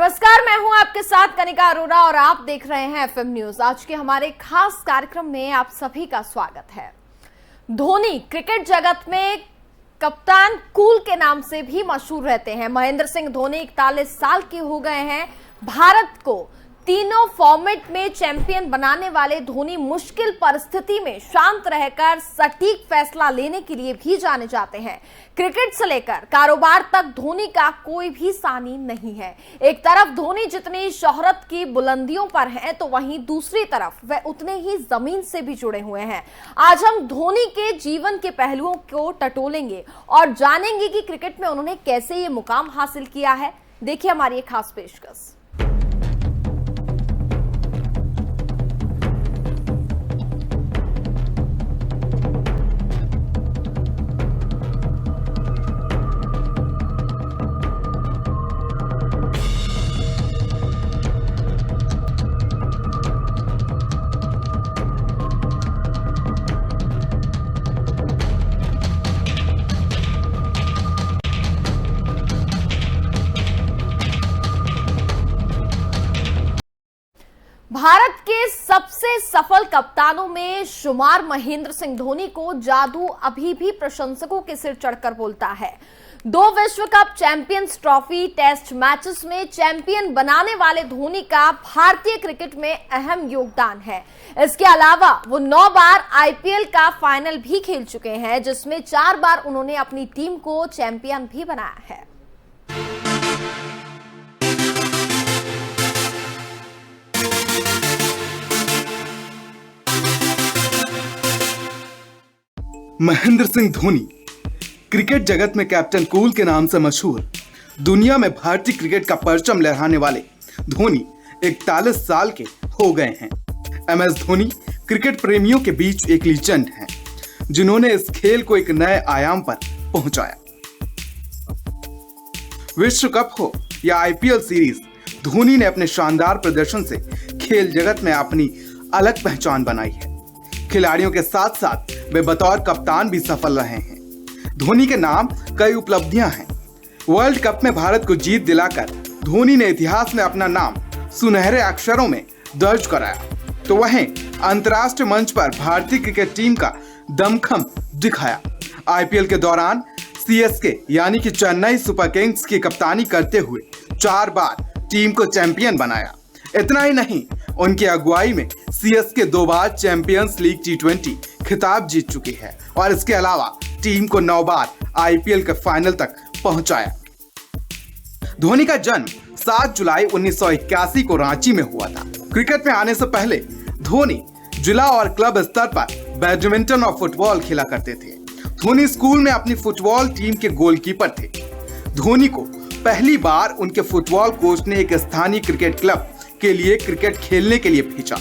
नमस्कार, मैं हूं आपके साथ कनिका अरोरा और आप देख रहे हैं एफएम न्यूज। आज के हमारे खास कार्यक्रम में आप सभी का स्वागत है। धोनी क्रिकेट जगत में कप्तान कूल के नाम से भी मशहूर रहते हैं। महेंद्र सिंह धोनी 41 साल के हो गए हैं। भारत को तीनों फॉर्मेट में चैंपियन बनाने वाले धोनी मुश्किल परिस्थिति में शांत रहकर सटीक फैसला लेने के लिए भी जाने जाते हैं। क्रिकेट से लेकर कारोबार तक धोनी का कोई भी सानी नहीं है। एक तरफ धोनी जितनी शोहरत की बुलंदियों पर हैं, तो वहीं दूसरी तरफ वह उतने ही जमीन से भी जुड़े हुए हैं। आज हम धोनी के जीवन के पहलुओं को टटोलेंगे और जानेंगे कि क्रिकेट में उन्होंने कैसे ये मुकाम हासिल किया है। देखिए हमारी एक खास पेशकश। भारत के सबसे सफल कप्तानों में शुमार महेंद्र सिंह धोनी को जादू अभी भी प्रशंसकों के सिर चढ़कर बोलता है। 2 विश्व cup champions trophy test matches में चैंपियन बनाने वाले धोनी का भारतीय क्रिकेट में अहम योगदान है। इसके अलावा वो 9 बार आईपीएल का फाइनल भी खेल चुके हैं, जिसमें 4 बार उन्होंने अपनी टीम को चैंपियन भी बनाया है। महेंद्र सिंह धोनी क्रिकेट जगत में कैप्टन कूल के नाम से मशहूर, दुनिया में भारतीय क्रिकेट का परचम लहराने वाले धोनी 41 साल के हो गए हैं। एमएस धोनी क्रिकेट प्रेमियों के बीच एक लीजेंड हैं, जिन्होंने इस खेल को एक नए आयाम पर पहुंचाया। विश्व कप हो या आईपीएल सीरीज, धोनी ने अपने शानदार प्रदर्शन से खेल जगत में अपनी अलग पहचान बनाई है। खिलाड़ियों के साथ साथ वे बतौर कप्तान भी सफल रहे हैं। धोनी के नाम कई उपलब्धियां हैं। वर्ल्ड कप में भारत को जीत दिलाकर धोनी ने इतिहास में अपना नाम सुनहरे अक्षरों में दर्ज कराया, तो वहीं अंतर्राष्ट्रीय मंच पर भारतीय क्रिकेट टीम का दमखम दिखाया। आईपीएल के दौरान सीएसके यानी कि चेन्नई सुपर किंग्स की कप्तानी करते हुए 4 बार टीम को चैंपियन बनाया। इतना ही नहीं, उनकी अगुवाई में सीएसके 2 बार चैंपियंस लीग T20 खिताब जीत चुकी है और इसके अलावा टीम को 9 बार आईपीएल के फाइनल तक पहुंचाया। धोनी का जन्म 7 जुलाई 1981 को रांची में हुआ था। क्रिकेट में आने से पहले धोनी जिला और क्लब स्तर पर बैडमिंटन और फुटबॉल खेला करते थे। धोनी स्कूल में अपनी फुटबॉल टीम के गोलकीपर थे। धोनी को पहली बार उनके फुटबॉल कोच ने एक स्थानीय क्रिकेट क्लब के लिए क्रिकेट खेलने के लिए भेजा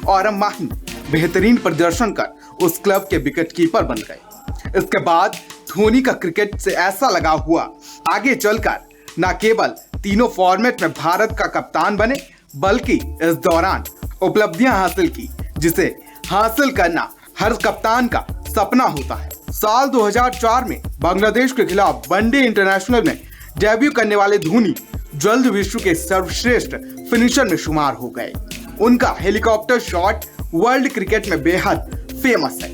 और माही बेहतरीन प्रदर्शन कर उस क्लब के विकेट कीपर बन गए। इसके बाद धोनी का क्रिकेट से ऐसा लगाव हुआ, आगे चलकर न केवल तीनों फॉर्मेट में भारत का कप्तान बने, बल्कि इस दौरान उपलब्धियां हासिल की, जिसे हासिल करना हर कप्तान का सपना होता है। साल 2004 में बांग्लादेश के खिलाफ वनडे इंटरनेशनल में डेब्यू करने वाले धोनी जल्द विश्व के सर्वश्रेष्ठ फिनिशर में शुमार हो गए। उनका हेलीकॉप्टर शॉट वर्ल्ड क्रिकेट में बेहद फेमस है।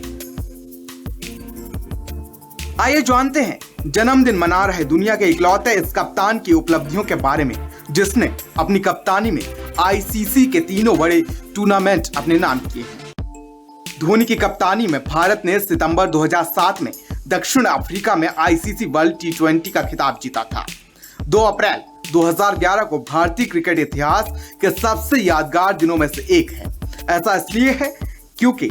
आइए जानते हैं जन्मदिन मना रहे दुनिया के इकलौते इस कप्तान की उपलब्धियों के बारे में, जिसने अपनी कप्तानी में आईसीसी के तीनों बड़े टूर्नामेंट अपने नाम किए हैं। धोनी की कप्तानी में भारत ने सितंबर 2007 में दक्षिण अफ्रीका में आईसीसी वर्ल्ड T20 का खिताब जीता था। 2 अप्रैल 2011 को भारतीय क्रिकेट इतिहास के सबसे यादगार दिनों में से एक है। ऐसा इसलिए है क्योंकि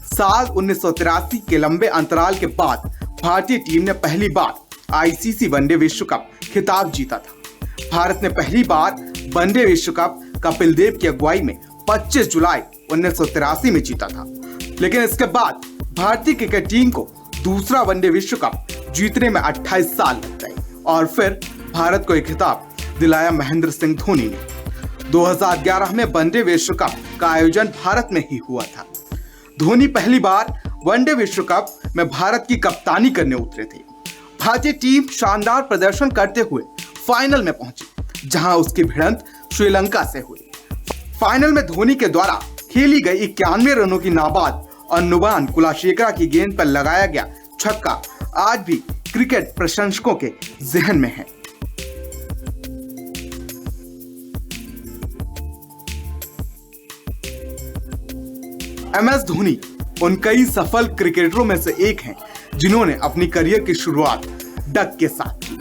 साल 1983 के लंबे अंतराल के बाद भारतीय टीम ने पहली बार आईसीसी वनडे विश्व कप खिताब जीता था। भारत ने पहली बार वनडे विश्व कप कपिल देव की अगुवाई में 25 जुलाई 1983 में जीता था, लेकिन इसके बाद भारतीय क्रिकेट टीम को दूसरा वनडे विश्व कप जीतने में 28 साल लग गए और फिर भारत को एक खिताब दिलाया महेंद्र सिंह धोनी ने। 2011 में वनडे विश्व कप का आयोजन भारत में ही हुआ था। धोनी पहली बार वनडे विश्व कप में भारत की कप्तानी करने उतरे थे। भारतीय टीम शानदार प्रदर्शन करते हुए फाइनल में पहुंची। जहां उसकी भिड़ंत श्रीलंका से हुई। फाइनल में धोनी के द्वारा खेली गई 91 रनों की नाबाद और नुवान कुलशेखर की गेंद पर लगाया गया छक्का आज भी क्रिकेट प्रशंसकों के जहन में है। MS धोनी उन कई सफल क्रिकेटरों में से एक हैं जिन्होंने अपनी करियर की शुरुआत डक के साथ की।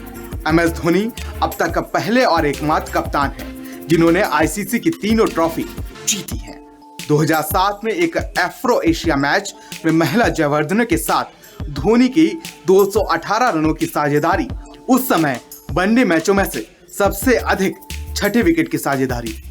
MS धोनी अब तक का पहले और एकमात्र कप्तान है जिन्होंने ICC की तीनों ट्रॉफी जीती है। 2007 में एक एफ्रो एशिया मैच में महिला जयवर्धने के साथ धोनी की 218 रनों की साझेदारी उस समय वनडे मैचों में से सबसे अधिक छठे विकेट की साझेदारी थी।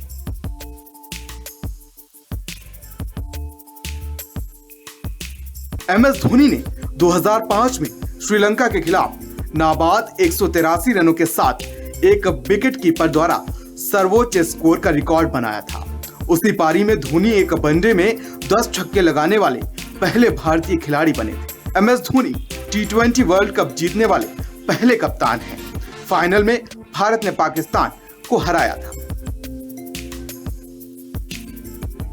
MS धोनी ने 2005 में श्रीलंका के खिलाफ नाबाद 183 रनों के साथ एक विकेट कीपर द्वारा सर्वोच्च स्कोर का रिकॉर्ड बनाया था। उसी पारी में धोनी एक वनडे में 10 छक्के लगाने वाले पहले भारतीय खिलाड़ी बने थे। MS Dhoni T20 world cup जीतने वाले पहले कप्तान हैं। फाइनल में भारत ने पाकिस्तान को हराया था।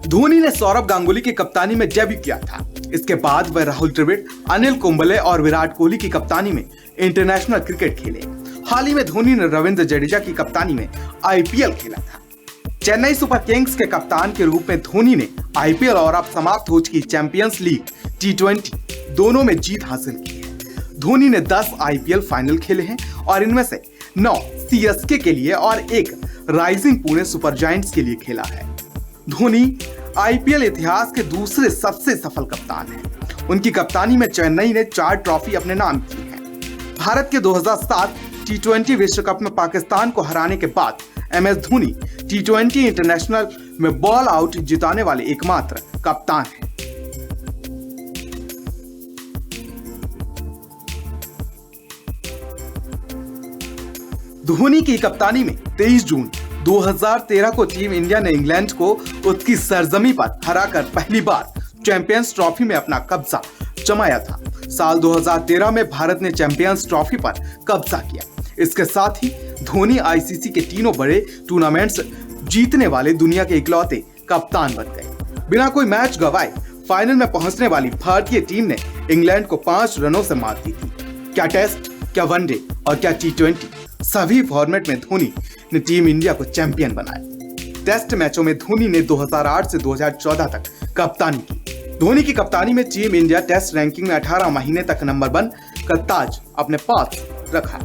धोनी ने सौरव गांगुली की कप्तानी में डेब्यू किया था। इसके बाद वह राहुल द्रविड़, अनिल कुंबले और विराट कोहली की कप्तानी में इंटरनेशनल क्रिकेट खेले। हाल ही में धोनी ने रविंद्र जडेजा की कप्तानी में IPL खेला था। चेन्नई सुपर किंग्स के कप्तान के रूप में धोनी ने IPL और अब समाप्त हो चुकी चैंपियंस लीग T20 दोनों में जीत हासिल की है। धोनी ने 10 IPL फाइनल खेले हैं और इनमें से 9 CSK के लिए और एक राइजिंग पुणे सुपर जायंट्स के लिए खेला है। धोनी IPL इतिहास के दूसरे सबसे सफल कप्तान हैं। उनकी कप्तानी में चेन्नई ने 4 ट्रॉफी अपने नाम की है। भारत के 2007 T20 विश्व कप में पाकिस्तान को हराने के बाद MS धोनी T20 इंटरनेशनल में बॉल आउट जिताने वाले एकमात्र कप्तान हैं। धोनी की कप्तानी में 23 जून 2013 को टीम इंडिया ने इंग्लैंड को उसकी सरजमी पर हराकर पहली बार चैंपियंस ट्रॉफी में अपना कब्जा जमाया था। साल 2013 में भारत ने चैंपियंस ट्रॉफी पर कब्जा किया। इसके साथ ही धोनी ICC के तीनों बड़े टूर्नामेंट्स जीतने वाले दुनिया के इकलौते कप्तान बन गए। बिना कोई मैच गवाए फाइनल में पहुंचने वाली भारतीय टीम ने इंग्लैंड को 5 रनों से मात दी थी। क्या टेस्ट, क्या वनडे और क्या T20, सभी फॉर्मेट में धोनी ने टीम इंडिया को चैंपियन बनाया। टेस्ट मैचों में धोनी ने 2008 से 2014 तक कप्तानी की। धोनी की कप्तानी में टीम इंडिया टेस्ट रैंकिंग में 18 महीने तक नंबर 1 का ताज अपने पास रखा।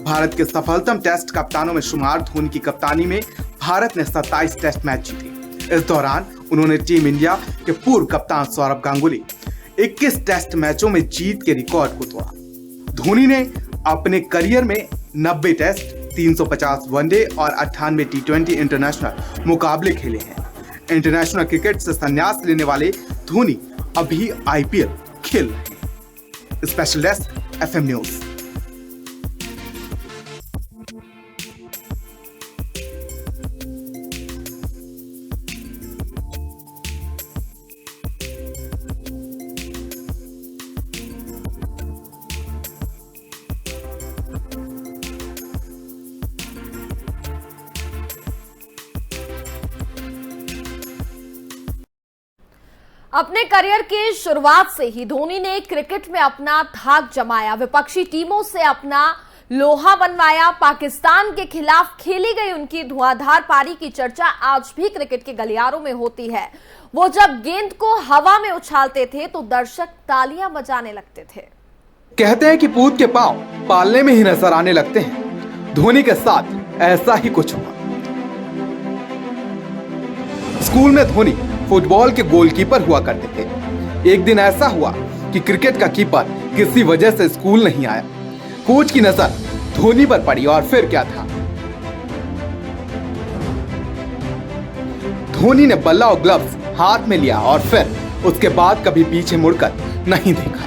भारत के सफलतम टेस्ट कप्तानों में शुमार धोनी की कप्तानी में भारत ने 27 टेस्ट मैच जीते। इस दौरान उन्होंने टीम इंडिया के पूर्व कप्तान सौरव गांगुली 21 टेस्ट मैचों में जीत के रिकॉर्ड को तोड़ा। धोनी ने अपने करियर में 90 टेस्ट, 350 वनडे और 98 T20 इंटरनेशनल मुकाबले खेले हैं। इंटरनेशनल क्रिकेट से संन्यास लेने वाले धोनी अभी IPL खेल रहे हैं। Special desk FM news. अपने करियर की शुरुआत से ही धोनी ने क्रिकेट में अपना धाक जमाया, विपक्षी टीमों से अपना लोहा बनवाया। पाकिस्तान के खिलाफ खेली गई उनकी धुआंधार पारी की चर्चा आज भी क्रिकेट के गलियारों में होती है। वो जब गेंद को हवा में उछालते थे तो दर्शक तालियां बजाने लगते थे। कहते हैं कि पूत के पांव पालने में ही नजर आने लगते हैं। धोनी के साथ ऐसा ही कुछ हुआ। स्कूल में धोनी फुटबॉल के गोलकीपर हुआ करते थे। एक दिन ऐसा हुआ कि क्रिकेट का कीपर किसी वजह से स्कूल नहीं आया। कोच की नजर धोनी पर पड़ी और फिर क्या था, धोनी ने बल्ला और ग्लव्स हाथ में लिया और फिर उसके बाद कभी पीछे मुड़कर नहीं देखा।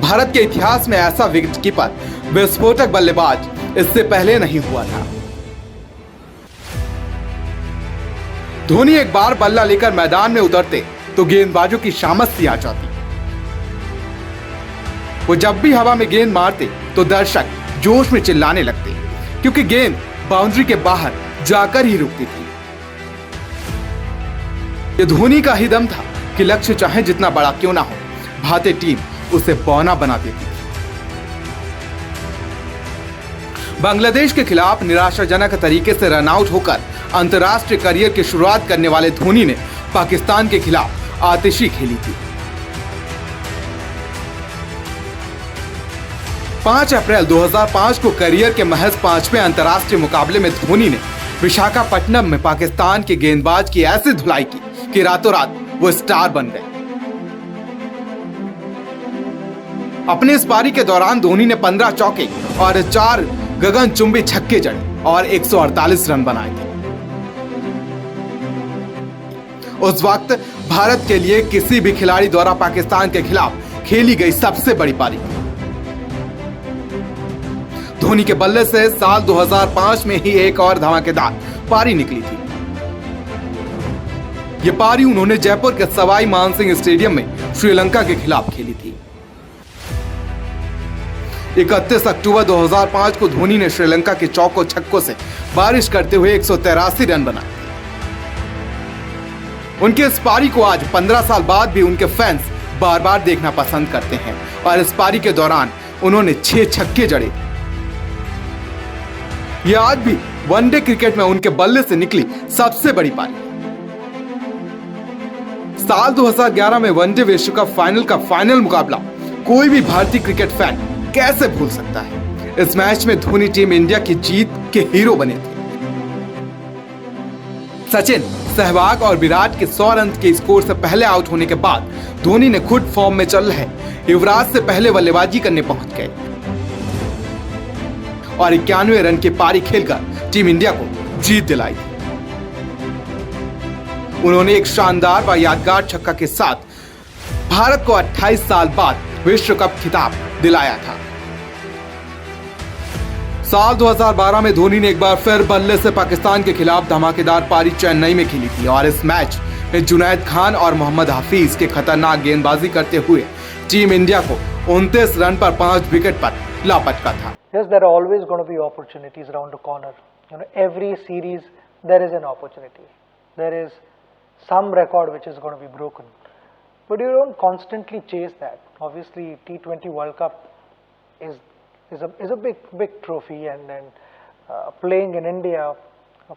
भारत के इतिहास में ऐसा विकेटकीपर, विस्फोटक बल्लेबाज इससे पहले नहीं हुआ था। धोनी एक बार बल्ला लेकर मैदान में उतरते तो गेंदबाजों की शामत सी आ जाती। वो जब भी हवा में गेंद मारते तो दर्शक जोश में चिल्लाने लगते, क्योंकि गेंद बाउंड्री के बाहर जाकर ही रुकती थी। ये धोनी का ही दम था कि लक्ष्य चाहे जितना बड़ा क्यों ना हो, भारतीय टीम उसे बौना बना देती थी। बांग्लादेश के खिलाफ निराशाजनक तरीके से रन आउट होकर अंतर्राष्ट्रीय करियर की शुरुआत करने वाले धोनी ने पाकिस्तान के खिलाफ आतिशी खेली थी। 5 अप्रैल 2005 को करियर के महज 5वें अंतर्राष्ट्रीय मुकाबले में धोनी ने विशाखापट्टनम में पाकिस्तान के गेंदबाज की ऐसी धुलाई की कि रातों रात वो स्टार बन गए। अपने इस पारी के दौरान धोनी ने 15 चौके और 4 गगनचुंबी छक्के जड़े और 148 रन बनाए थे। उस वक्त भारत के लिए किसी भी खिलाड़ी द्वारा पाकिस्तान के खिलाफ खेली गई सबसे बड़ी पारी थी। धोनी के बल्ले से साल 2005 में ही एक और धमाकेदार पारी निकली थी। यह पारी उन्होंने जयपुर के सवाई मानसिंह स्टेडियम में श्रीलंका के खिलाफ खेली थी। 31 अक्टूबर 2005 को धोनी ने श्रीलंका के चौकों छक्कों से बारिश करते हुए 183 रन बनाए। उनके इस पारी को आज 15 साल बाद भी उनके फैंस बार बार देखना पसंद करते हैं और इस पारी के दौरान उन्होंने 6 छक्के जड़े। यह आज भी वनडे क्रिकेट में उनके बल्ले से निकली सबसे बड़ी पारी। साल 2011 में वनडे विश्व कप फाइनल का फाइनल मुकाबला कोई भी भारतीय क्रिकेट फैन कैसे भूल सकता है। इस मैच में धोनी टीम इंडिया की जीत के हीरो बने थे। सचिन, सहवाग और विराट के 100 रन के स्कोर से पहले आउट होने के बाद धोनी ने खुद फॉर्म में चल रहे युवराज से पहले बल्लेबाजी करने पहुंच गए और 91 रन की पारी खेलकर टीम इंडिया को जीत दिलाई। उन्होंने एक शानदार व यादगार छक्का के साथ भारत को 28 साल बाद विश्व कप खिताब दिलाया था। साल 2012 में धोनी ने एक बार फिर बल्ले से पाकिस्तान के खिलाफ धमाकेदार पारी चेन्नई में खेली थी और इस मैच में जुनैद खान और मोहम्मद हफीज के खतरनाक गेंदबाजी करते हुए टीम इंडिया को 29 रन पर 5 विकेट पर लापटका था। Yes, there are always going to be opportunities around the corner. You know, every series there is an opportunity. There is some record which is going to be broken. But you don't constantly chase that. Obviously, T20 World Cup is a big trophy, and playing in India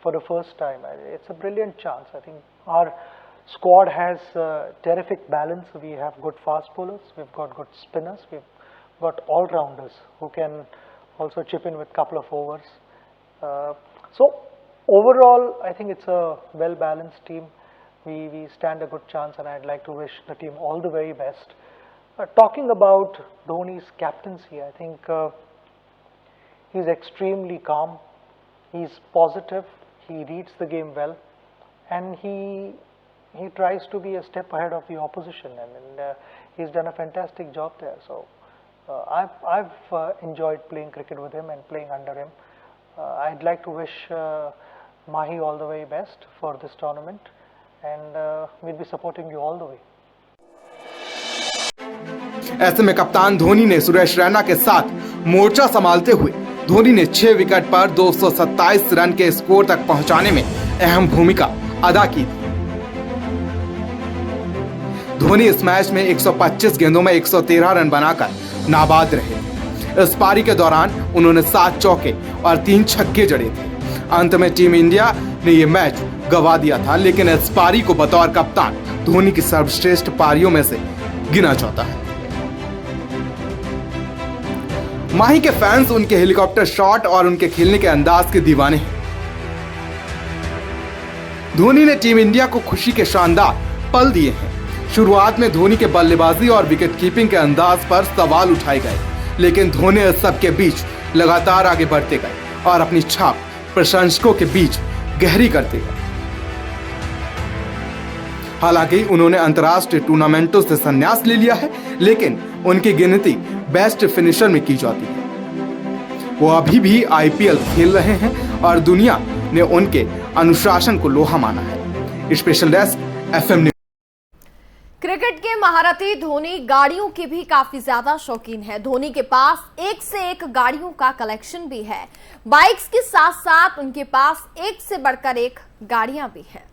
for the first time, it's a brilliant chance. I think our squad has terrific balance. We have good fast bowlers, we've got good spinners, we've got all-rounders who can also chip in with a couple of overs. So overall, I think it's a well-balanced team. We stand a good chance, and I'd like to wish the team all the very best. Talking about Dhoni's captaincy, I think he's extremely calm, he's positive, he reads the game well, and he tries to be a step ahead of the opposition, and he's done a fantastic job there. So I've enjoyed playing cricket with him and playing under him. I'd like to wish Mahi all the very best for this tournament, and we'll be supporting you all the way. ऐसे में कप्तान धोनी ने सुरेश रैना के साथ मोर्चा संभालते हुए धोनी ने 6 wicket पर 227 रन के स्कोर तक पहुंचाने में अहम भूमिका अदा की। धोनी इस मैच में 125 गेंदों में 113 रन बनाकर नाबाद रहे। इस पारी के दौरान उन्होंने 7 चौके और 3 छक्के जड़े थे। अंत में टीम इंडिया ने यह मैच गंवा दिया था, लेकिन इस पारी को बतौर कप्तान धोनी की सर्वश्रेष्ठ पारियों में से गिना जाता है। माही के फैंस उनके हेलीकॉप्टर शॉट और उनके खेलने के अंदाज के दीवाने हैं। धोनी ने टीम इंडिया को खुशी के शानदार पल दिए हैं। शुरुआत में धोनी के बल्लेबाजी और विकेट कीपिंग के अंदाज पर सवाल उठाए गए, लेकिन धोनी इस सब के बीच लगातार आगे बढ़ते गए और अपनी छाप प्रशंसकों के बीच गहरी करते गए। हालांकि उन्होंने अंतर्राष्ट्रीय टूर्नामेंटों से संन्यास ले लिया है, लेकिन उनकी गिनती बेस्ट फिनिशर में की जाती है। वो अभी भी आईपीएल खेल रहे हैं और दुनिया ने उनके अनुशासन को लोहा माना है। Special desk FM news. Cricket के महारथी धोनी गाड़ियों की भी काफी ज्यादा शौकीन है। धोनी के पास एक से एक गाड़ियों का कलेक्शन भी है। बाइक्स के साथ साथ उनके पास एक से बढ़कर एक गाड़ियां भी हैं।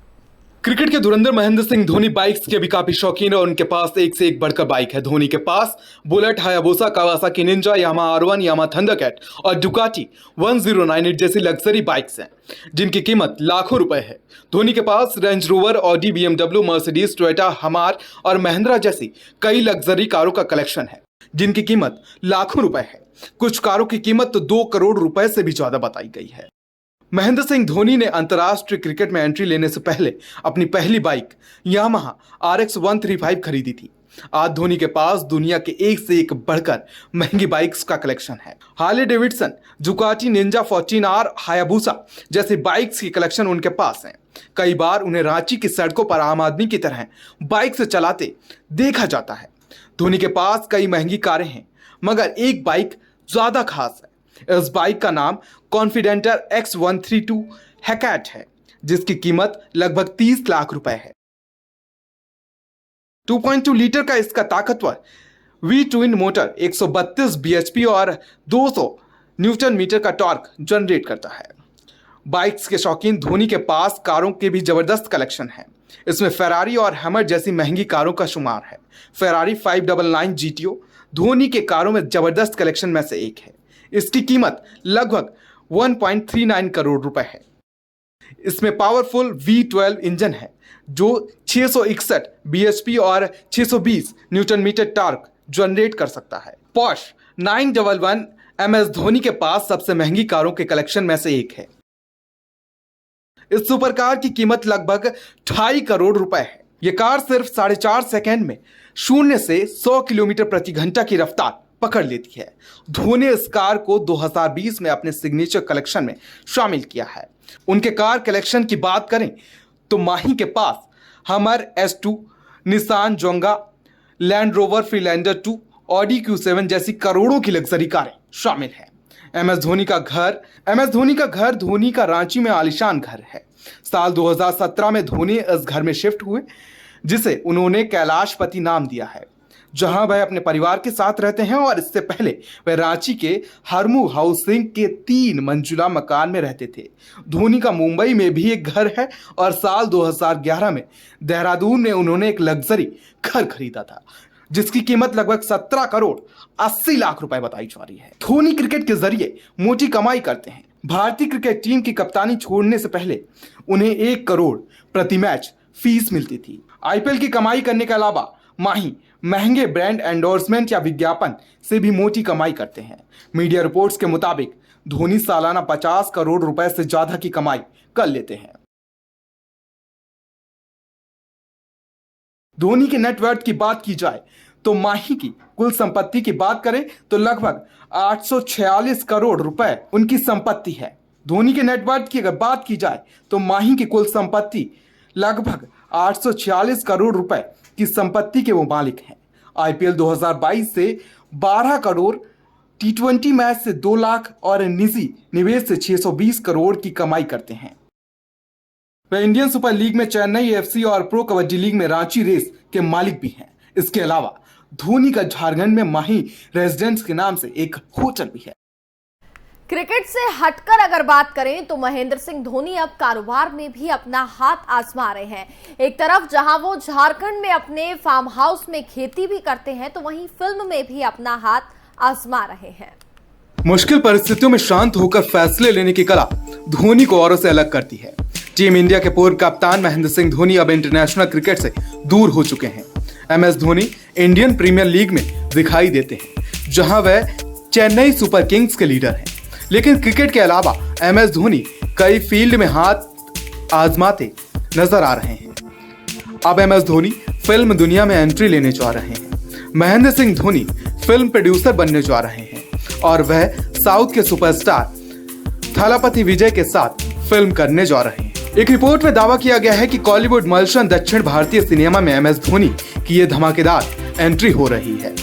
क्रिकेट के धुरंधर महेंद्र सिंह धोनी बाइक्स के भी काफी शौकीन है और उनके पास एक से एक बढ़कर बाइक है। धोनी के पास Bullet, Hayabusa, Kawasaki Ninja, Yamaha R1, Yamaha Thundercat और डुकाटी 1098 जैसी लग्जरी बाइक्स हैं जिनकी कीमत लाखों रुपए है। धोनी के पास Range Rover, Audi, BMW, Mercedes, Toyota, Hummer और महिंद्रा जैसी कई लग्जरी कारों का कलेक्शन है जिनकी कीमत लाखों रुपए है। कुछ कारों की कीमत तो 2 करोड़ रुपए से भी ज्यादा बताई गई है। महेंद्र सिंह धोनी ने अंतर्राष्ट्रीय क्रिकेट में एंट्री लेने से पहले अपनी पहली बाइक यामाहा RX 135 खरीदी थी। आज धोनी के पास दुनिया के एक से एक बढ़कर महंगी बाइक्स का कलेक्शन है। Harley Davidson, Ducati, Ninja, Fortuner, Hayabusa जैसे बाइक्स की कलेक्शन उनके पास है। कई बार उन्हें रांची की सड़कों पर आम आदमी की तरह बाइक से चलाते देखा जाता है। धोनी के पास कई महंगी कारें हैं मगर एक बाइक ज्यादा खास है। इस बाइक का नाम कॉन्फिडेंटर X132 हैकेट है जिसकी कीमत लगभग 30 लाख रुपए है। 2.2 लीटर का इसका ताकतवर V-ट्विन मोटर 132 bhp और 200 न्यूटन मीटर का टॉर्क जनरेट करता है। बाइक्स के शौकीन धोनी के पास कारों के भी जबरदस्त कलेक्शन है। इसमें फेरारी और हैमर जैसी महंगी कारों का शुमार है। फेरारी 599 GTO धोनी के कारों में जबरदस्त कलेक्शन में से एक है। इसकी कीमत लगभग 1.39 करोड़ रुपए है। इसमें पावरफुल V12 इंजन है जो 661 bhp और 620 न्यूटन मीटर टॉर्क जनरेट कर सकता है। Porsche 911 MS धोनी के पास सबसे महंगी कारों के कलेक्शन में से एक है। इस सुपरकार की कीमत लगभग 2.5 करोड़ रुपए है। यह कार सिर्फ 4.5 सेकेंड में 0 से 100 किलोमीटर प्रति घंटा की रफ्तार पकड़ लेती है। धोनी इस कार को 2020 में अपने सिग्नेचर कलेक्शन में शामिल किया है। उनके कार कलेक्शन की बात करें तो माही के पास Hummer S2, Nissan Jonga, Land Rover Freelander 2, Audi Q7 जैसी करोड़ों की लग्जरी कारें शामिल हैं। MS धोनी का घर धोनी का रांची में आलीशान घर है। साल 2017 में धोनी इस घर में शिफ्ट हुए जिसे उन्होंने कैलाशपति नाम दिया है, जहां वह अपने परिवार के साथ रहते हैं और इससे पहले वह रांची के हरमू हाउसिंग के 3 मंजिला मकान में रहते थे। धोनी का मुंबई में भी एक घर है और साल 2011 में देहरादून में उन्होंने एक लग्जरी घर खरीदा था जिसकी कीमत लगभग 17 करोड़ 80 लाख रुपए बताई जा रही है। धोनी क्रिकेट के जरिए मोटी कमाई करते हैं। भारतीय क्रिकेट टीम की कप्तानी छोड़ने से पहले उन्हें 1 करोड़ प्रति मैच फीस मिलती थी। IPL की कमाई करने के अलावा माही महंगे ब्रांड एंडोर्समेंट या विज्ञापन से भी मोटी कमाई करते हैं। मीडिया रिपोर्ट्स के मुताबिक धोनी सालाना 50 करोड़ रुपए से ज्यादा की कमाई कर लेते हैं। धोनी के नेटवर्थ की बात की जाए तो माही की कुल संपत्ति की बात करें तो लगभग 846 करोड़ रुपए उनकी संपत्ति है। धोनी के नेटवर्थ की अगर बात की जाए तो माही की कुल संपत्ति लगभग 846 करोड़ रुपए की संपत्ति के वो मालिक हैं। IPL 2022 से 12 करोड़, T20 मैच से 2 लाख और निजी निवेश से 620 करोड़ की कमाई करते हैं। वह इंडियन सुपर लीग में चेन्नई FC और प्रो कबड्डी लीग में रांची रेस के मालिक भी हैं। इसके अलावा धोनी का झारखंड में माही रेजिडेंट्स के नाम से एक होटल भी है। क्रिकेट से हटकर अगर बात करें तो महेंद्र सिंह धोनी अब कारोबार में भी अपना हाथ आजमा रहे हैं। एक तरफ जहां वो झारखंड में अपने फार्म हाउस में खेती भी करते हैं तो वहीं फिल्म में भी अपना हाथ आजमा रहे हैं। मुश्किल परिस्थितियों में शांत होकर फैसले लेने की कला धोनी को औरों से अलग करती है। टीम इंडिया के पूर्व कप्तान महेंद्र सिंह धोनी अब इंटरनेशनल क्रिकेट से दूर हो चुके हैं। MS Dhoni Indian premier league में दिखाई देते हैं जहां वह चेन्नई सुपर किंग्स के लीडर हैं। लेकिन क्रिकेट के अलावा MS धोनी कई फील्ड में हाथ आजमाते नजर आ रहे हैं। अब MS धोनी फिल्म दुनिया में एंट्री लेने जा रहे हैं। महेंद्र सिंह धोनी फिल्म प्रोड्यूसर बनने जा रहे हैं और वह साउथ के सुपरस्टार थलापति विजय के साथ फिल्म करने जा रहे हैं। एक रिपोर्ट में दावा किया गया है कि कॉलीवुड मल्शन दक्षिण भारतीय सिनेमा में MS धोनी की यह धमाकेदार एंट्री हो रही है।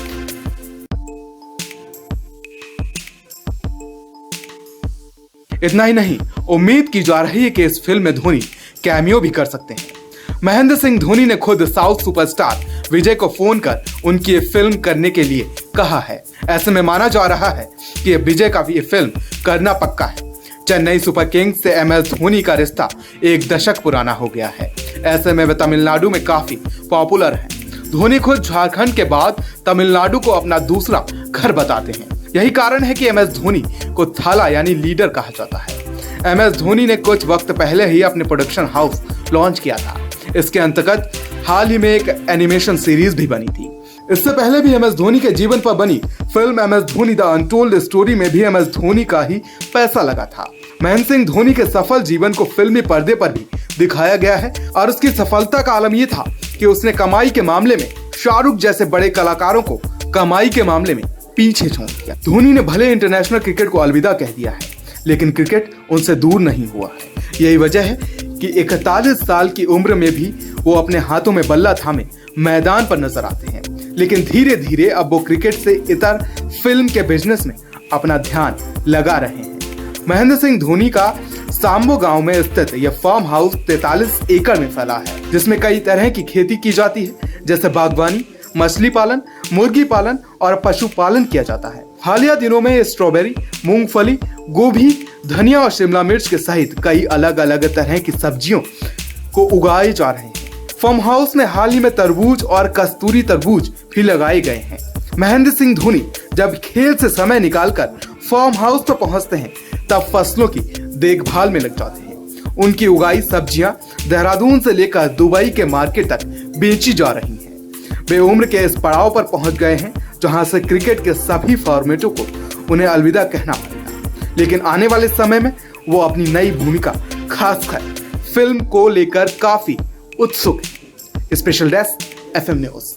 इतना ही नहीं, उम्मीद की जा रही है कि इस फिल्म में धोनी कैमियो भी कर सकते हैं। महेंद्र सिंह धोनी ने खुद साउथ सुपरस्टार विजय को फोन कर उनकी ये फिल्म करने के लिए कहा है। ऐसे में माना जा रहा है कि विजय का भी ये फिल्म करना पक्का है। चेन्नई सुपर किंग्स से MS धोनी का रिश्ता 1 दशक पुराना हो गया है। ऐसे में वे तमिलनाडु में काफी पॉपुलर हैं। धोनी खुद झारखंड के बाद तमिलनाडु को अपना दूसरा घर बताते हैं। यही कारण है कि MS धोनी को थाला यानी लीडर कहा जाता है। MS धोनी ने कुछ वक्त पहले ही अपने प्रोडक्शन हाउस लॉन्च किया था। इसके अंतर्गत हाल ही में एक एनिमेशन सीरीज भी बनी थी। इससे पहले भी MS धोनी के जीवन पर बनी film MS Dhoni the untold story में भी MS धोनी का ही पैसा लगा था। महेंद्र सिंह धोनी के सफल जीवन को फिल्मी पर्दे पर भी दिखाया गया है और उसकी सफलता का आलम यह था कि उसने कमाई के मामले में शाहरुख जैसे बड़े कलाकारों को कमाई के मामले में पीछे छोड़ दिया। धोनी ने भले इंटरनेशनल क्रिकेट को अलविदा कह दिया है, लेकिन क्रिकेट उनसे दूर नहीं हुआ है। यही वजह है कि 41 साल की उम्र में भी वो अपने हाथों में बल्ला थामे मैदान पर नजर आते हैं। लेकिन धीरे धीरे अब वो क्रिकेट से इतर फिल्म के बिजनेस में अपना ध्यान लगा रहे हैं। महेंद्र सिंह धोनी का सांबो गांव में स्थित यह फार्म हाउस 43 एकड़ में फैला है, जिसमें कई तरह की खेती की जाती है, जैसे बागवानी, मछली पालन, मुर्गी पालन और पशुपालन किया जाता है। हालिया दिनों में स्ट्रॉबेरी, मूंगफली, गोभी, धनिया और शिमला मिर्च के सहित कई अलग अलग तरह की सब्जियों को उगाए जा रहे हैं। फार्म हाउस में हाल ही में तरबूज और कस्तूरी तरबूज भी लगाए गए हैं। महेंद्र सिंह धोनी जब खेल से समय निकालकर फार्म हाउस पर पहुंचते हैं, तब फसलों की देखभाल में लग जाते हैं। उनकी उगाई सब्जियां देहरादून से लेकर दुबई के मार्केट तक बेची जा रही हैं। वे उम्र के इस पड़ाव पर पहुंच गए हैं जहां से क्रिकेट के सभी फॉर्मेटों को उन्हें अलविदा कहना पड़ेगा। लेकिन आने वाले समय में वो अपनी नई भूमिका खासकर फिल्म को लेकर काफी उत्सुक है। Special desk FM news.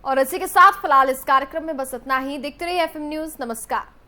और इसी के साथ फिलहाल इस कार्यक्रम में बस इतना ही। देखते रहिए FM न्यूज। नमस्कार।